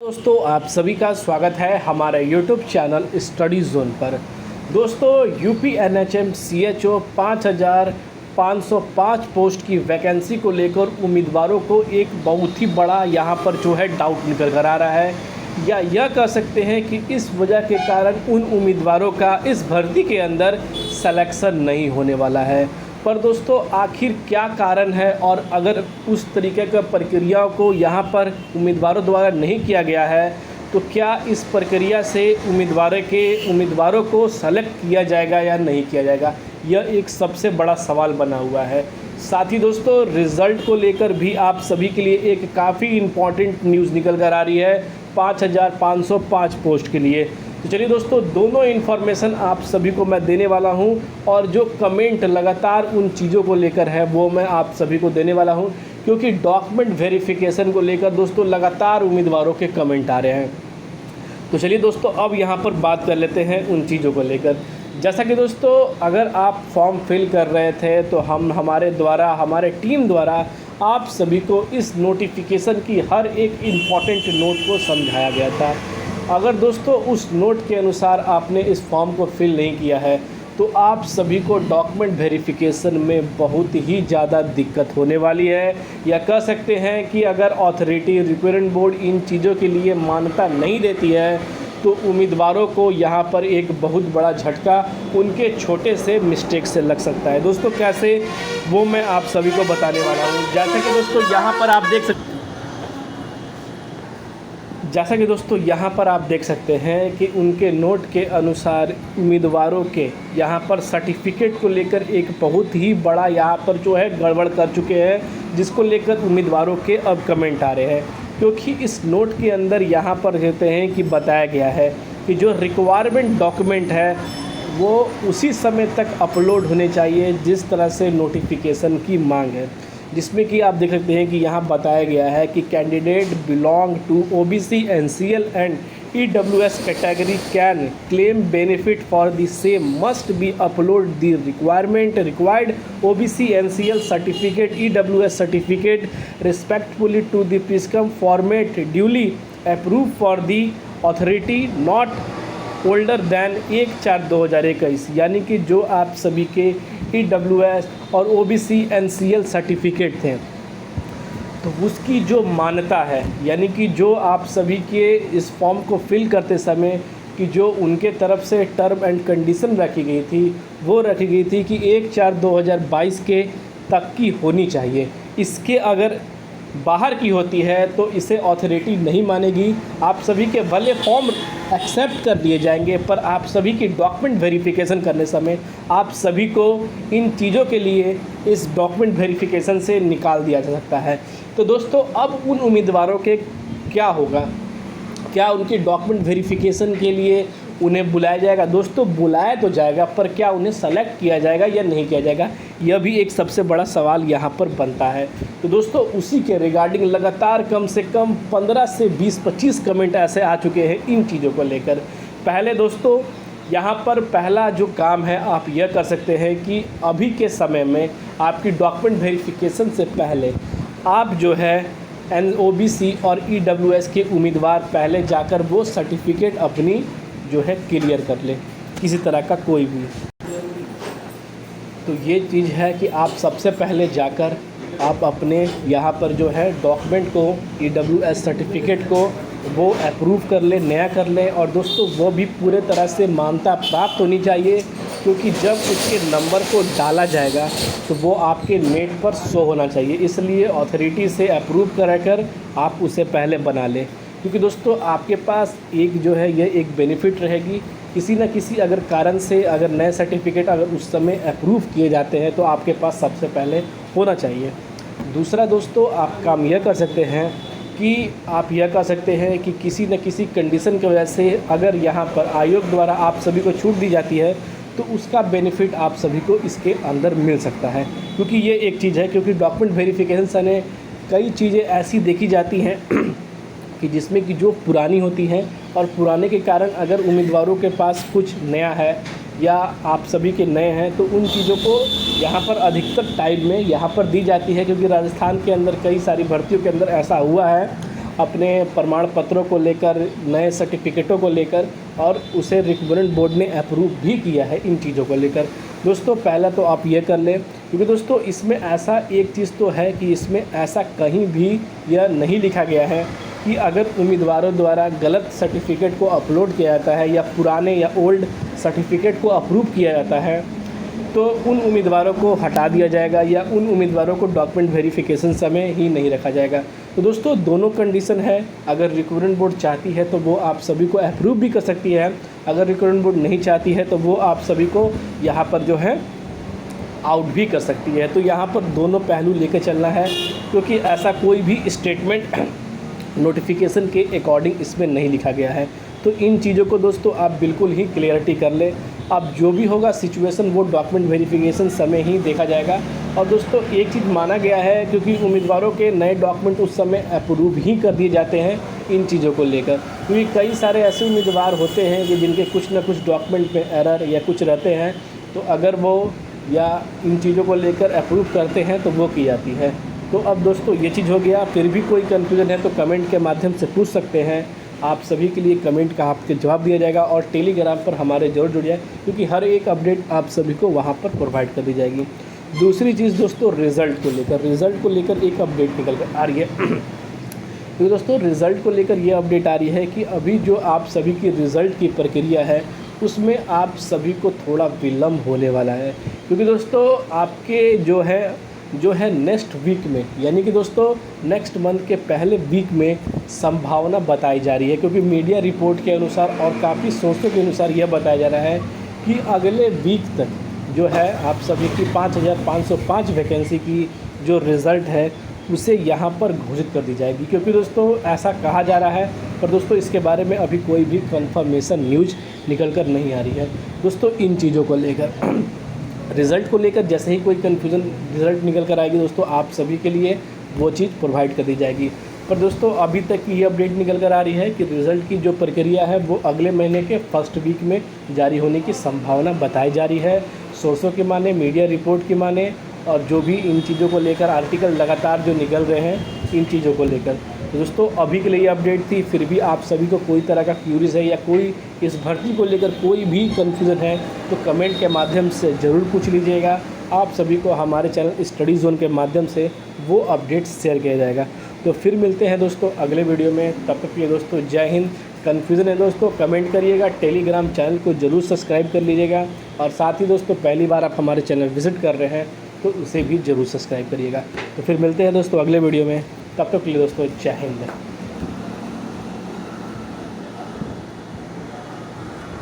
दोस्तों आप सभी का स्वागत है हमारे YouTube चैनल स्टडी जोन पर। दोस्तों यूपी NHM CHO 5,505 पोस्ट की वैकेंसी को लेकर उम्मीदवारों को एक बहुत ही बड़ा यहाँ पर जो है डाउट निकल कर आ रहा है, या यह कह सकते हैं कि इस वजह के कारण उन उम्मीदवारों का इस भर्ती के अंदर सिलेक्शन नहीं होने वाला है। पर दोस्तों आखिर क्या कारण है, और अगर उस तरीके का प्रक्रियाओं को यहाँ पर उम्मीदवारों द्वारा नहीं किया गया है तो क्या इस प्रक्रिया से उम्मीदवारों को सेलेक्ट किया जाएगा या नहीं किया जाएगा, यह एक सबसे बड़ा सवाल बना हुआ है। साथ ही दोस्तों रिज़ल्ट को लेकर भी आप सभी के लिए एक काफ़ी इम्पॉर्टेंट न्यूज़ निकल कर आ रही है 5,505 पोस्ट के लिए। तो चलिए दोस्तों दोनों इन्फॉर्मेशन आप सभी को मैं देने वाला हूं, और जो कमेंट लगातार उन चीज़ों को लेकर है वो मैं आप सभी को देने वाला हूं, क्योंकि डॉक्यूमेंट वेरिफिकेशन को लेकर दोस्तों लगातार उम्मीदवारों के कमेंट आ रहे हैं। तो चलिए दोस्तों अब यहां पर बात कर लेते हैं उन चीज़ों को लेकर। जैसा कि दोस्तों अगर आप फॉर्म फिल कर रहे थे तो हमारे टीम द्वारा आप सभी को इस नोटिफिकेशन की हर एक इम्पॉर्टेंट नोट को समझाया गया था। अगर दोस्तों उस नोट के अनुसार आपने इस फॉर्म को फिल नहीं किया है तो आप सभी को डॉक्यूमेंट वेरिफिकेशन में बहुत ही ज़्यादा दिक्कत होने वाली है, या कह सकते हैं कि अगर अथॉरिटी रिक्रूटमेंट बोर्ड इन चीज़ों के लिए मान्यता नहीं देती है तो उम्मीदवारों को यहाँ पर एक बहुत बड़ा झटका उनके छोटे से मिस्टेक से लग सकता है। दोस्तों कैसे, वो मैं आप सभी को बताने वाला हूँ। जैसा कि दोस्तों यहाँ पर आप देख सकते हैं कि उनके नोट के अनुसार उम्मीदवारों के यहाँ पर सर्टिफिकेट को लेकर एक बहुत ही बड़ा यहाँ पर जो है गड़बड़ कर चुके हैं, जिसको लेकर उम्मीदवारों के अब कमेंट आ रहे हैं। क्योंकि इस नोट के अंदर यहाँ पर कहते हैं कि बताया गया है कि जो रिक्वायरमेंट डॉक्यूमेंट है वो उसी समय तक अपलोड होने चाहिए जिस तरह से नोटिफिकेशन की मांग है, जिसमें कि आप देख सकते हैं कि यहाँ बताया गया है कि candidate belong to OBC NCL and EWS category can claim benefit for the same must be upload the required OBC NCL certificate EWS certificate respectfully to the prescribed format duly approve for the authority not older than 1/4/2021। यानी कि जो आप सभी के EWS और OBC NCL certificate थे तो उसकी जो मान्यता है, यानी कि जो आप सभी के इस फॉर्म को फिल करते समय कि जो उनके तरफ से टर्म एंड कंडीशन रखी गई थी वो रखी गई थी कि 1/4/2022 के तक की होनी चाहिए। इसके अगर बाहर की होती है तो इसे अथॉरिटी नहीं मानेगी। आप सभी के भले फॉर्म एक्सेप्ट कर लिए जाएंगे पर आप सभी की डॉक्यूमेंट वेरिफिकेशन करने समय आप सभी को इन चीज़ों के लिए इस डॉक्यूमेंट वेरिफिकेशन से निकाल दिया जा सकता है। तो दोस्तों अब उन उम्मीदवारों के क्या होगा, क्या उनकी डॉक्यूमेंट वेरिफिकेशन के लिए उन्हें बुलाया जाएगा? दोस्तों बुलाया तो जाएगा, पर क्या उन्हें सेलेक्ट किया जाएगा या नहीं किया जाएगा, यह भी एक सबसे बड़ा सवाल यहाँ पर बनता है। तो दोस्तों उसी के रिगार्डिंग लगातार कम से कम 15 से 20-25 कमेंट ऐसे आ चुके हैं इन चीज़ों को लेकर। पहले दोस्तों यहाँ पर पहला जो काम है आप यह कर सकते हैं कि अभी के समय में आपकी डॉक्यूमेंट वेरिफिकेशन से पहले आप जो है OBC और EWS के उम्मीदवार पहले जाकर वो सर्टिफिकेट अपनी जो है क्लियर कर ले, किसी तरह का कोई भी। तो ये चीज़ है कि आप सबसे पहले जाकर आप अपने यहाँ पर जो है डॉक्यूमेंट को EWS सर्टिफिकेट को वो अप्रूव कर ले, नया कर ले। और दोस्तों वो भी पूरे तरह से मान्यता प्राप्त होनी चाहिए, क्योंकि जब उसके नंबर को डाला जाएगा तो वो आपके नेट पर शो होना चाहिए। इसलिए अथॉरिटी से अप्रूव कराकर आप उसे पहले बना लें, क्योंकि दोस्तों आपके पास एक जो है ये एक बेनिफिट रहेगी। किसी न किसी अगर कारण से अगर नए सर्टिफिकेट अगर उस समय अप्रूव किए जाते हैं तो आपके पास सबसे पहले होना चाहिए। दूसरा दोस्तों आप काम यह कर सकते हैं कि किसी न किसी कंडीशन की वजह से अगर यहाँ पर आयोग द्वारा आप सभी को छूट दी जाती है तो उसका बेनिफिट आप सभी को इसके अंदर मिल सकता है। क्योंकि ये एक चीज़ है, क्योंकि डॉक्यूमेंट वेरिफिकेशन में कई चीज़ें ऐसी देखी जाती हैं कि जिसमें कि जो पुरानी होती हैं, और पुराने के कारण अगर उम्मीदवारों के पास कुछ नया है या आप सभी के नए हैं तो उन चीज़ों को यहाँ पर अधिकतर टाइम में यहाँ पर दी जाती है। क्योंकि राजस्थान के अंदर कई सारी भर्तियों के अंदर ऐसा हुआ है अपने प्रमाण पत्रों को लेकर, नए सर्टिफिकेटों को लेकर, और उसे रिक्रूटमेंट बोर्ड ने अप्रूव भी किया है इन चीज़ों को लेकर। दोस्तों पहला तो आप ये कर लें, क्योंकि दोस्तों इसमें ऐसा एक चीज़ तो है कि इसमें ऐसा कहीं भी यह नहीं लिखा गया है कि अगर उम्मीदवारों द्वारा गलत सर्टिफिकेट को अपलोड किया जाता है या पुराने या ओल्ड सर्टिफिकेट को अप्रूव किया जाता है तो उन उम्मीदवारों को हटा दिया जाएगा या उन उम्मीदवारों को डॉक्यूमेंट वेरिफिकेशन समय ही नहीं रखा जाएगा। तो दोस्तों दोनों कंडीशन है, अगर रिक्रूटमेंट बोर्ड चाहती है तो वो आप सभी को अप्रूव भी कर सकती है, अगर रिक्रूटमेंट बोर्ड नहीं चाहती है तो वो आप सभी को यहाँ पर जो है आउट भी कर सकती है। तो यहाँ पर दोनों पहलू लेकर चलना है, क्योंकि ऐसा कोई भी स्टेटमेंट नोटिफिकेशन के अकॉर्डिंग इसमें नहीं लिखा गया है। तो इन चीज़ों को दोस्तों आप बिल्कुल ही क्लियरिटी कर लें। अब जो भी होगा सिचुएशन वो डॉक्यूमेंट वेरिफिकेशन समय ही देखा जाएगा। और दोस्तों एक चीज़ माना गया है, क्योंकि उम्मीदवारों के नए डॉक्यूमेंट उस समय अप्रूव ही कर दिए जाते हैं इन चीज़ों को लेकर, क्योंकि कई सारे ऐसे उम्मीदवार होते हैं कि जिनके कुछ ना कुछ डॉक्यूमेंट में एरर या कुछ रहते हैं, तो अगर वो या इन चीज़ों को लेकर अप्रूव करते हैं तो वो की जाती है। तो अब दोस्तों ये चीज़ हो गया। फिर भी कोई कन्फ्यूज़न है तो कमेंट के माध्यम से पूछ सकते हैं, आप सभी के लिए कमेंट का आपके जवाब दिया जाएगा। और टेलीग्राम पर हमारे जरूर जुड़ जाए, क्योंकि हर एक अपडेट आप सभी को वहाँ पर प्रोवाइड कर दी जाएगी। दूसरी चीज़ दोस्तों रिज़ल्ट को लेकर एक अपडेट निकल कर आ रही है। तो दोस्तों रिज़ल्ट को लेकर ये अपडेट आ रही है कि अभी जो आप सभी की रिज़ल्ट की प्रक्रिया है उसमें आप सभी को थोड़ा विलम्ब होने वाला है, क्योंकि दोस्तों आपके जो है नेक्स्ट वीक में, यानी कि दोस्तों नेक्स्ट मंथ के पहले वीक में संभावना बताई जा रही है, क्योंकि मीडिया रिपोर्ट के अनुसार और काफ़ी सोर्सों के अनुसार यह बताया जा रहा है कि अगले वीक तक जो है आप सभी की 5505 वैकेंसी की जो रिज़ल्ट है उसे यहाँ पर घोषित कर दी जाएगी। क्योंकि दोस्तों ऐसा कहा जा रहा है, पर दोस्तों इसके बारे में अभी कोई भी कंफर्मेशन न्यूज़ निकल कर नहीं आ रही है। दोस्तों इन चीज़ों को लेकर रिज़ल्ट को लेकर जैसे ही कोई कन्फ्यूज़न रिज़ल्ट निकल कर आएगी दोस्तों आप सभी के लिए वो चीज़ प्रोवाइड कर दी जाएगी। पर दोस्तों अभी तक की ये अपडेट निकल कर आ रही है कि रिज़ल्ट की जो प्रक्रिया है वो अगले महीने के फर्स्ट वीक में जारी होने की संभावना बताई जा रही है, सोर्सों की माने, मीडिया रिपोर्ट की माने, और जो भी इन चीज़ों को लेकर आर्टिकल लगातार जो निकल रहे हैं इन चीज़ों को लेकर। तो दोस्तों अभी के लिए ये अपडेट थी। फिर भी आप सभी को कोई तरह का क्यूरीज है या कोई इस भर्ती को लेकर कोई भी कन्फ्यूज़न है तो कमेंट के माध्यम से ज़रूर पूछ लीजिएगा। आप सभी को हमारे चैनल स्टडी जोन के माध्यम से वो अपडेट शेयर किया जाएगा। तो फिर मिलते हैं दोस्तों अगले वीडियो में, तब तक के लिए दोस्तों जय हिंद। कन्फ्यूज़न है दोस्तों कमेंट करिएगा, टेलीग्राम चैनल को ज़रूर सब्सक्राइब कर लीजिएगा, और साथ ही दोस्तों पहली बार आप हमारे चैनल विज़िट कर रहे हैं तो उसे भी ज़रूर सब्सक्राइब करिएगा। तो फिर मिलते हैं दोस्तों अगले वीडियो में, तब तक के लिए दोस्तों जय हिंद।